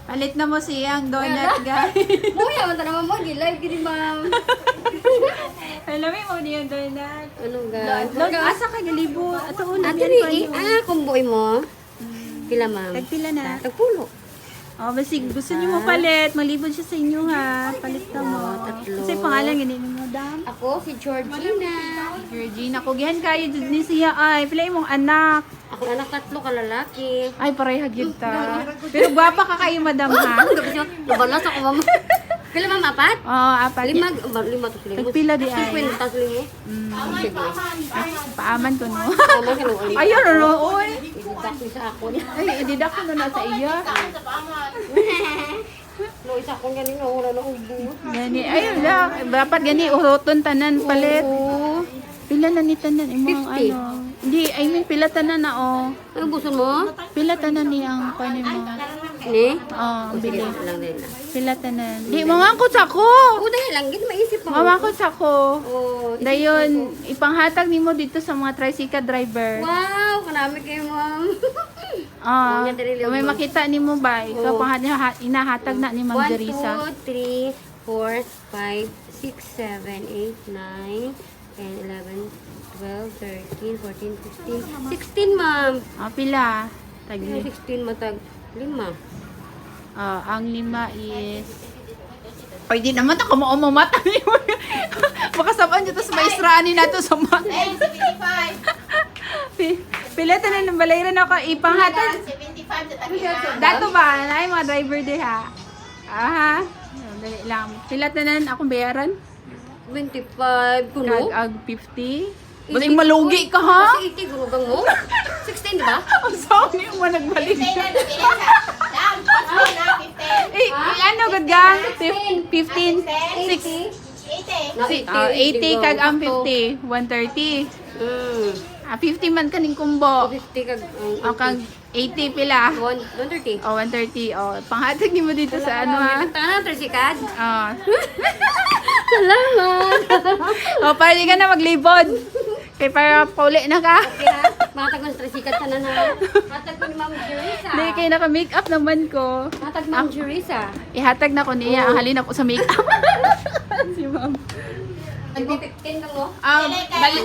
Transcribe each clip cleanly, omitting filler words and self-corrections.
Palit na mo siyang donut, guys. Muya, mata naman mo. Gilive, gini ma'am. Alam mo niya donut. Ano guys? Lord, asa ka galibo? Ato una Ate yan ni, kumboy mo. Pila ma'am? Tagpila na. Tagpulo. Oh, basig gusto niyo mo palit, malibod siya sa inyo ha. Palit ka mo. Tatlo. Kasi pangalan ganito mo, dam. Ako, si Georgina. Georgina, kugihan kayo dud ni siya ay. Pila imong anak. Ako anak tatlo ka lalaki. Ay, pareha gyud ta. Pero gwapa ka kayo, madam ha. Nabalas ako ma'am. Pila ma'am, apat? Oh, apat. Lima to sila. Tagpila di ay. 50 tas limo. Sige. Paaman ko no. Tama ka nung ulit. Ayun, ano, oy. Ididak mo sa ako. Ay, ididak ko na sa iya. No, isa akong ganin. Wala na ubo. Gani, ayun lang. Dapat gani, uruton tanan palit. Oo. Pila na ni tanan, imong 50. ano. Hindi, I mean, pila tanan na, oh. Ano gusto mo? Pila tanan ni ang panin mo. Ni? Oh, Sige bili. lang din na. Pila tanan. Di, mamangkot ako. Oo, dahil lang. Gito maisip mo. Mamangkot ako. Oo. Dayon, ipanghatag nimo dito sa mga tricycle driver. Wow, kanami kayo ma'am. Ah, Mga dali lang, may ma'am. makita nimo ba? Ikaw inahatag na ni Ma'am 1, Jerisa. 2, 3, 4, 5, 6, 7, 8, 9, 10, 11, 12, 13, 14, 15, 16 ma'am. Ah, pila? Tagi. 16 matag 5. Ah, ang 5 is... Ay, di naman ako maumamata niyo. Baka sabihan nyo to sa maesтрaan na to sa mga... 75. Pila tanan ng balayran ako. Ipanghatag. 75 Dato ba? Ay, mga driver di ha. Aha. Dali lang. Pila tanan akong bayaran? 25 kuno. Kag 50. Basing malugi ka ha? Kasi 80 gunugang mo. 16 di ba? Ang sabi mo nagbalik siya. Eh, ano gud gang? 15, 6, 80 kag ang 50, 130. Ah, 50 man kaning kumbo. 50 kag O kag 80 pila. 130. O 130. O panghatag nimo dito sa ano ha. Tangan tersikad. Ah. Salamat. O pwede ka na maglibod. Kay para pauli na ka. Kaya matag ng tersikad tanan ha. Matag ko ni Ma'am Jurisa. Hindi kay naka-make up naman ko. Matag Ma'am Jurisa. Ihatag na ko niya ang halin ako sa make up. Si ma'am. 15 lang mo.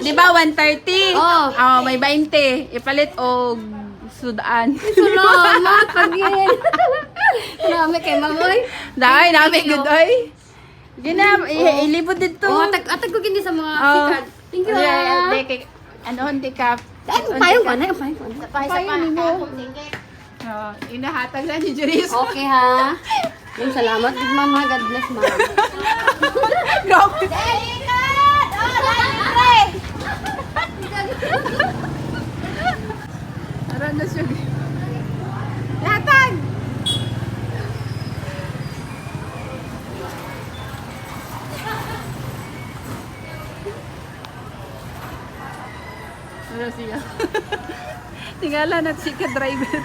Di ba 130? Oh. May 20. Ipalit og sudan. Salamat pagin. Salamat kay Mamoy. Dahil namin good oy. Gina, ilibod dito. Oh, atag ko gindi sa mga sikat. Thank you. Ano, hindi ka. Payo ka na, payo ka na. Payo mo. Inahatag na ni Juris. Okay ha. Yung salamat, good ma'am ha. God bless ma'am. Grabe. Tara na siya. Latag! Ano siya? Tingala na si ka-driver.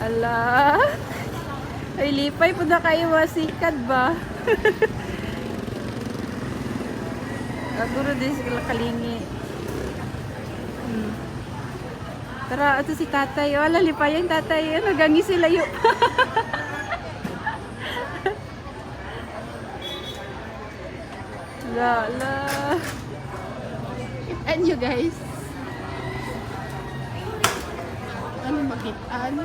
Ala. Ay, lipay po na kayo masikad ba? Aguro din sila kalingi. Tara, ito si tatay. Wala, lipay yung tatay. Nagangi sila yun. Lala. And you guys. Ano makitaan?